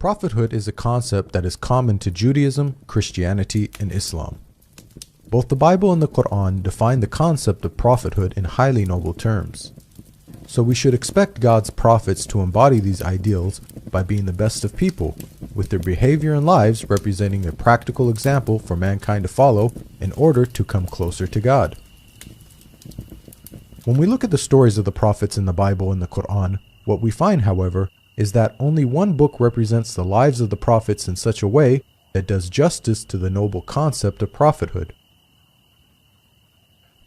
Prophethood is a concept that is common to Judaism, Christianity, and Islam. Both the Bible and the Quran define the concept of prophethood in highly noble terms. So we should expect God's prophets to embody these ideals by being the best of people, with their behavior and lives representing a practical example for mankind to follow in order to come closer to God. When we look at the stories of the prophets in the Bible and the Quran, what we find, however, is that only one book represents the lives of the prophets in such a way that does justice to the noble concept of prophethood.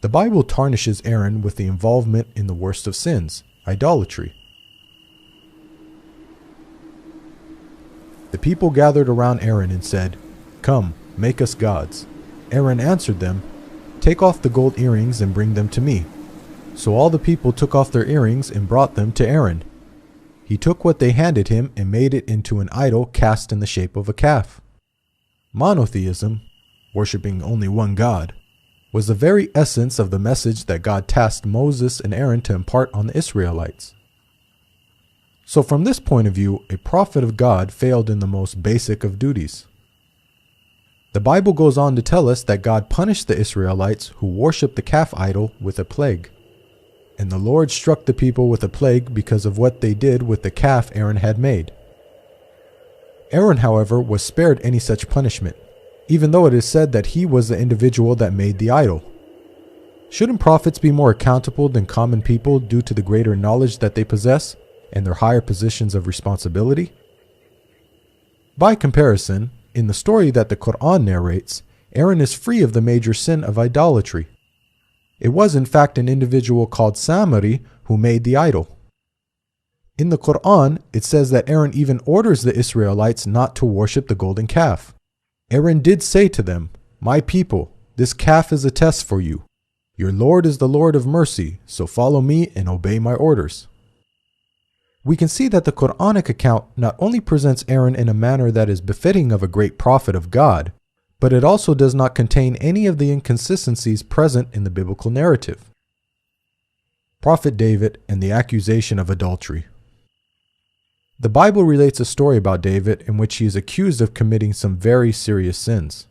The Bible tarnishes Aaron with the involvement in the worst of sins, idolatry. The people gathered around Aaron and said, "Come, make us gods." Aaron answered them, "Take off the gold earrings and bring them to me." So all the people took off their earrings and brought them to Aaron. He took what they handed him and made it into an idol cast in the shape of a calf. Monotheism, worshipping only one God, was the very essence of the message that God tasked Moses and Aaron to impart on the Israelites. So from this point of view, a prophet of God failed in the most basic of duties. The Bible goes on to tell us that God punished the Israelites who worshipped the calf idol with a plague. And the Lord struck the people with a plague because of what they did with the calf Aaron had made. Aaron, however, was spared any such punishment, even though it is said that he was the individual that made the idol. Shouldn't prophets be more accountable than common people due to the greater knowledge that they possess and their higher positions of responsibility? By comparison, in the story that the Quran narrates, Aaron is free of the major sin of idolatry. It was in fact an individual called Samari who made the idol. In the Quran, it says that Aaron even orders the Israelites not to worship the golden calf. Aaron did say to them, "My people, this calf is a test for you. Your Lord is the Lord of mercy, so follow me and obey my orders." We can see that the Quranic account not only presents Aaron in a manner that is befitting of a great prophet of God, but it also does not contain any of the inconsistencies present in the biblical narrative. Prophet David and the accusation of adultery. The Bible relates a story about David in which he is accused of committing some very serious sins.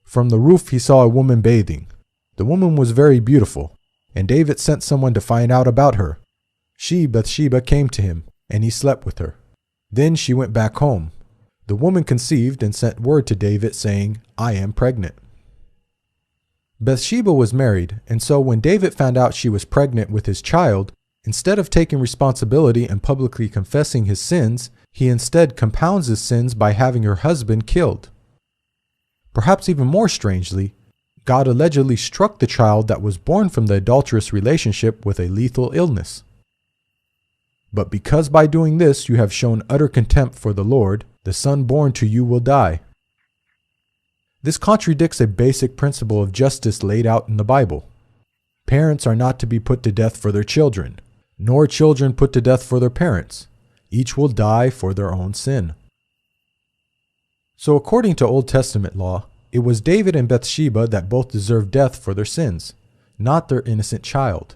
From the roof he saw a woman bathing. The woman was very beautiful, and David sent someone to find out about her. She, Bathsheba, came to him, and he slept with her. Then she went back home. The woman conceived and sent word to David saying, "I am pregnant." Bathsheba was married, and so when David found out she was pregnant with his child, instead of taking responsibility and publicly confessing his sins, he instead compounds his sins by having her husband killed. Perhaps even more strangely, God allegedly struck the child that was born from the adulterous relationship with a lethal illness. But because by doing this you have shown utter contempt for the Lord, the son born to you will die. This contradicts a basic principle of justice laid out in the Bible. Parents are not to be put to death for their children, nor children put to death for their parents. Each will die for their own sin. So according to Old Testament law, it was David and Bathsheba that both deserved death for their sins, not their innocent child.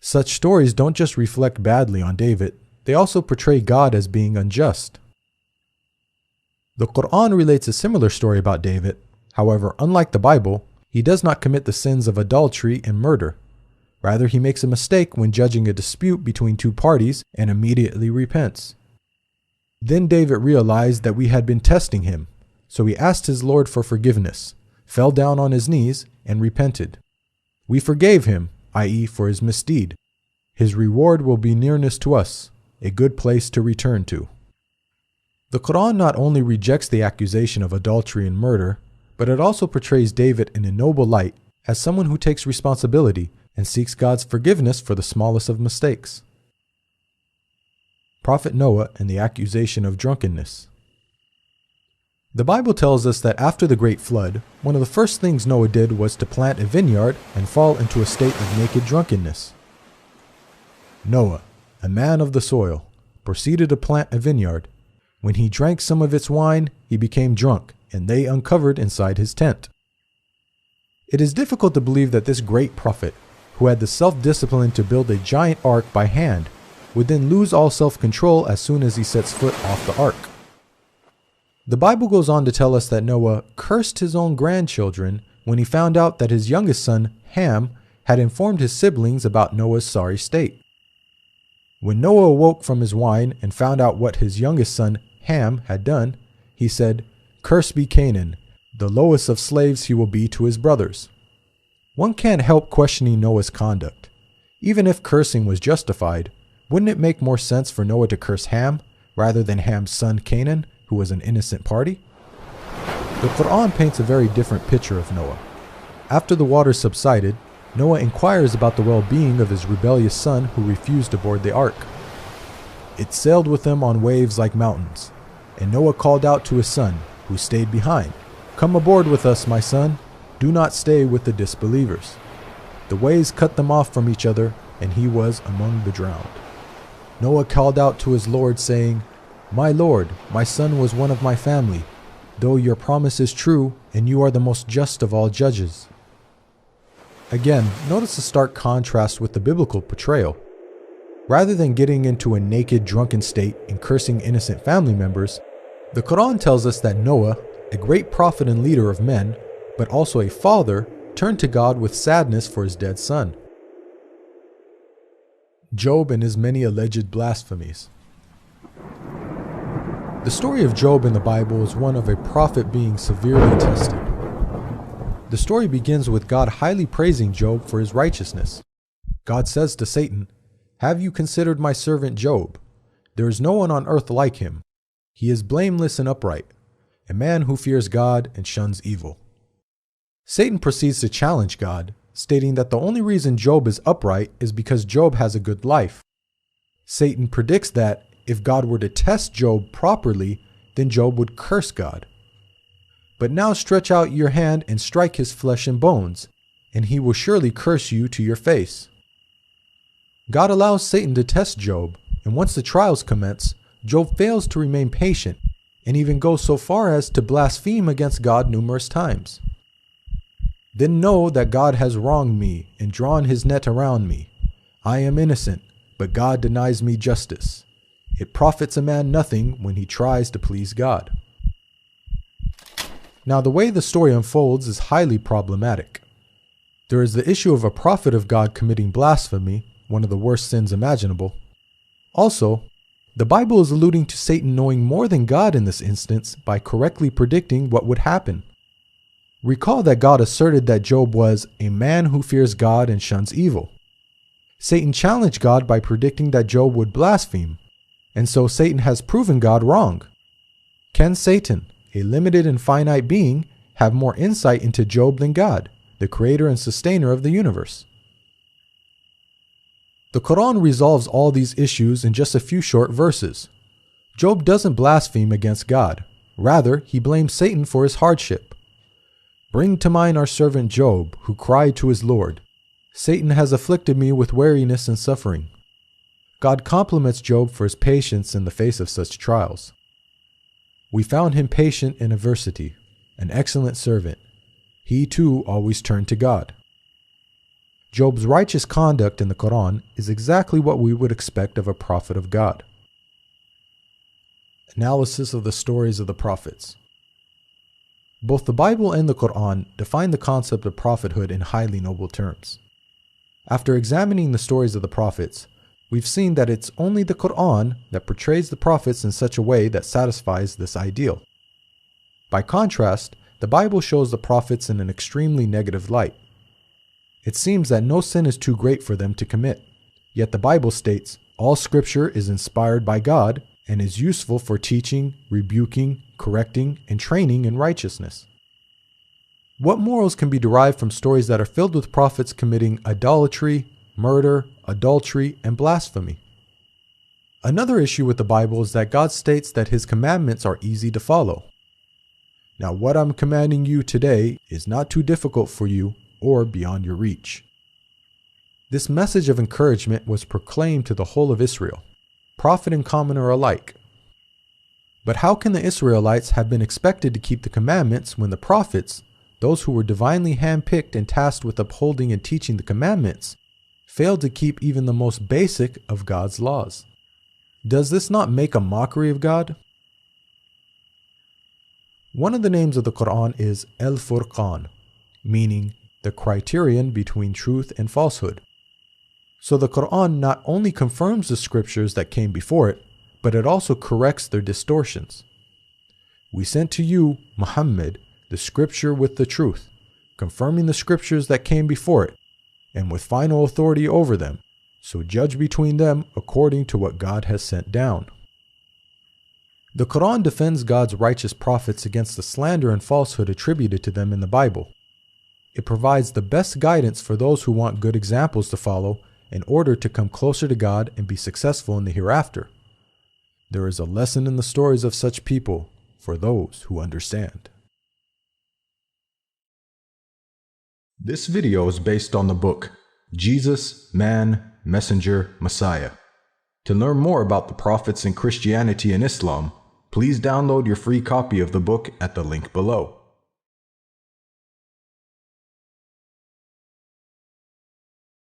Such stories don't just reflect badly on David, they also portray God as being unjust. The Quran relates a similar story about David. However, unlike the Bible, he does not commit the sins of adultery and murder. Rather, he makes a mistake when judging a dispute between two parties and immediately repents. Then David realized that we had been testing him, so he asked his Lord for forgiveness, fell down on his knees, and repented. We forgave him, i.e., for his misdeed. His reward will be nearness to us, a good place to return to. The Quran not only rejects the accusation of adultery and murder, but it also portrays David in a noble light as someone who takes responsibility and seeks God's forgiveness for the smallest of mistakes. Prophet Noah and the accusation of drunkenness. The Bible tells us that after the great flood, one of the first things Noah did was to plant a vineyard and fall into a state of naked drunkenness. Noah, a man of the soil, proceeded to plant a vineyard. When he drank some of its wine, he became drunk, and they uncovered inside his tent. It is difficult to believe that this great prophet, who had the self-discipline to build a giant ark by hand, would then lose all self-control as soon as he sets foot off the ark. The Bible goes on to tell us that Noah cursed his own grandchildren when he found out that his youngest son, Ham, had informed his siblings about Noah's sorry state. When Noah awoke from his wine and found out what his youngest son, Ham, had done, he said, "Cursed be Canaan, the lowest of slaves he will be to his brothers." One can't help questioning Noah's conduct. Even if cursing was justified, wouldn't it make more sense for Noah to curse Ham rather than Ham's son Canaan, who was an innocent party? The Quran paints a very different picture of Noah. After the waters subsided, Noah inquires about the well-being of his rebellious son who refused to board the ark. It sailed with him on waves like mountains, and Noah called out to his son, who stayed behind, "Come aboard with us, my son. Do not stay with the disbelievers." The waves cut them off from each other, and he was among the drowned. Noah called out to his Lord, saying, "My Lord, my son was one of my family, though your promise is true, and you are the most just of all judges." Again, notice the stark contrast with the biblical portrayal. Rather than getting into a naked, drunken state and cursing innocent family members, the Quran tells us that Noah, a great prophet and leader of men, but also a father, turned to God with sadness for his dead son. Job and his many alleged blasphemies. The story of Job in the Bible is one of a prophet being severely tested. The story begins with God highly praising Job for his righteousness. God says to Satan, "Have you considered my servant Job? There is no one on earth like him. He is blameless and upright, a man who fears God and shuns evil." Satan proceeds to challenge God, stating that the only reason Job is upright is because Job has a good life. Satan predicts that if God were to test Job properly, then Job would curse God. "But now stretch out your hand and strike his flesh and bones, and he will surely curse you to your face." God allows Satan to test Job, and once the trials commence, Job fails to remain patient, and even goes so far as to blaspheme against God numerous times. "Then know that God has wronged me and drawn his net around me. I am innocent, but God denies me justice. It profits a man nothing when he tries to please God." Now, the way the story unfolds is highly problematic. There is the issue of a prophet of God committing blasphemy, one of the worst sins imaginable. Also, the Bible is alluding to Satan knowing more than God in this instance by correctly predicting what would happen. Recall that God asserted that Job was a man who fears God and shuns evil. Satan challenged God by predicting that Job would blaspheme, and so Satan has proven God wrong. Can Satan, a limited and finite being, have more insight into Job than God, the creator and sustainer of the universe? The Quran resolves all these issues in just a few short verses. Job doesn't blaspheme against God. Rather, he blames Satan for his hardship. "Bring to mind our servant Job, who cried to his Lord, 'Satan has afflicted me with weariness and suffering.'" God compliments Job for his patience in the face of such trials. "We found him patient in adversity, an excellent servant. He too always turned to God." Job's righteous conduct in the Quran is exactly what we would expect of a prophet of God. Analysis of the stories of the prophets. Both the Bible and the Quran define the concept of prophethood in highly noble terms. After examining the stories of the prophets, we've seen that it's only the Quran that portrays the prophets in such a way that satisfies this ideal. By contrast, the Bible shows the prophets in an extremely negative light. It seems that no sin is too great for them to commit, yet the Bible states, "All scripture is inspired by God and is useful for teaching, rebuking, correcting, and training in righteousness." What morals can be derived from stories that are filled with prophets committing idolatry, murder, adultery, and blasphemy? Another issue with the Bible is that God states that his commandments are easy to follow. Now, what I'm commanding you today is not too difficult for you or beyond your reach. This message of encouragement was proclaimed to the whole of Israel, prophet and commoner alike. But how can the Israelites have been expected to keep the commandments when the prophets, those who were divinely handpicked and tasked with upholding and teaching the commandments, failed to keep even the most basic of God's laws. Does this not make a mockery of God? One of the names of the Quran is Al-Furqan, meaning the criterion between truth and falsehood. So the Quran not only confirms the scriptures that came before it, but it also corrects their distortions. We sent to you, Muhammad, the scripture with the truth, confirming the scriptures that came before it, and with final authority over them, so judge between them according to what God has sent down. The Quran defends God's righteous prophets against the slander and falsehood attributed to them in the Bible. It provides the best guidance for those who want good examples to follow in order to come closer to God and be successful in the hereafter. There is a lesson in the stories of such people for those who understand. This video is based on the book, Jesus, Man, Messenger, Messiah. To learn more about the prophets in Christianity and Islam, please download your free copy of the book at the link below.